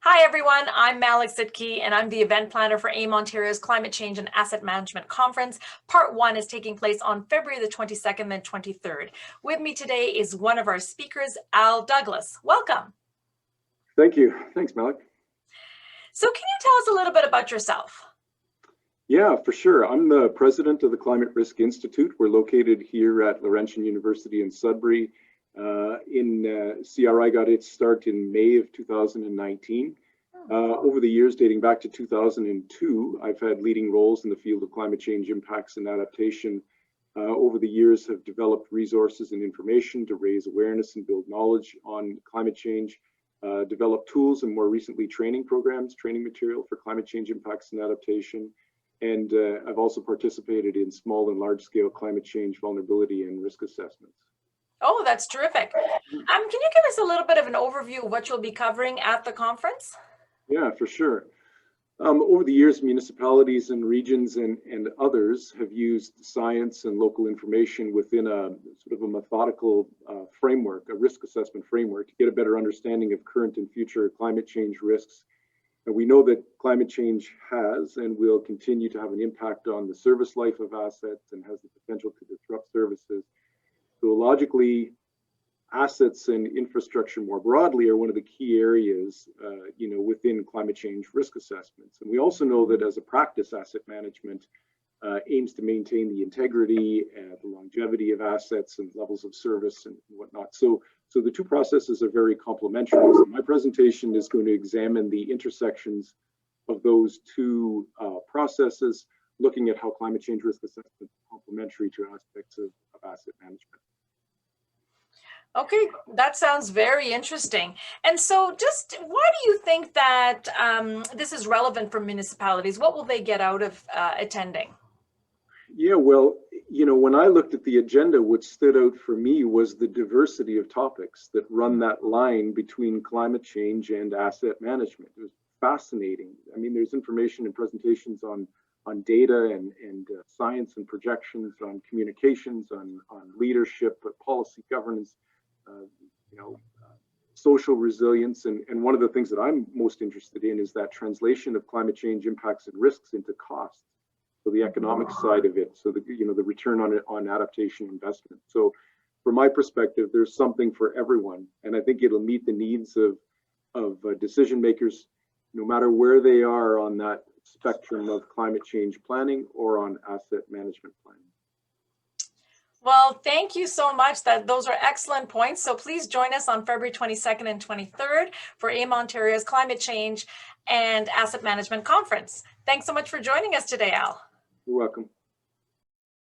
Hi everyone, I'm Malik Sidki and I'm the event planner for AIM Ontario's Climate Change and Asset Management Conference. Part 1 is taking place on February the 22nd and 23rd. With me today is one of our speakers, Al Douglas. Welcome. Thank you. Thanks, Malik. So can you tell us a little bit about yourself? Yeah, for sure. I'm the president of the Climate Risk Institute. We're located here at Laurentian University in Sudbury. CRI got its start in May of 2019. Over the years, dating back to 2002, I've had leading roles in the field of climate change impacts and adaptation. Over the years, have developed resources and information to raise awareness and build knowledge on climate change, developed tools and more recently training programs, training material for climate change impacts and adaptation. And I've also participated in small and large scale climate change vulnerability and risk assessments. Oh, that's terrific. Can you give us a little bit of an overview of what you'll be covering at the conference? Yeah, for sure. Over the years, municipalities and regions and others have used science and local information within a sort of a methodical framework, a risk assessment framework, to get a better understanding of current and future climate change risks. And we know that climate change has and will continue to have an impact on the service life of assets and has the potential to disrupt services. So logically, assets and infrastructure more broadly are one of the key areas, within climate change risk assessments. And we also know that as a practice, asset management aims to maintain the integrity and the longevity of assets and levels of service and whatnot. So the two processes are very complementary. So my presentation is going to examine the intersections of those two processes, looking at how climate change risk assessment is complementary to aspects of asset management. Okay, that sounds very interesting. And so just why do you think that this is relevant for municipalities? What will they get out of attending? Yeah, well, when I looked at the agenda, what stood out for me was the diversity of topics that run that line between climate change and asset management. It was fascinating. I mean, there's information and presentations on data and science and projections, on communications, on leadership, policy governance, social resilience. And one of the things that I'm most interested in is that translation of climate change impacts and risks into costs. So the economic side of it, so the return on adaptation investment. So from my perspective, there's something for everyone. And I think it'll meet the needs of decision makers, no matter where they are on that spectrum of climate change planning or on asset management planning. Well, thank you so much. Those are excellent points. So please join us on February 22nd and 23rd for AIM Ontario's Climate Change and Asset Management Conference. Thanks so much for joining us today, Al. You're welcome.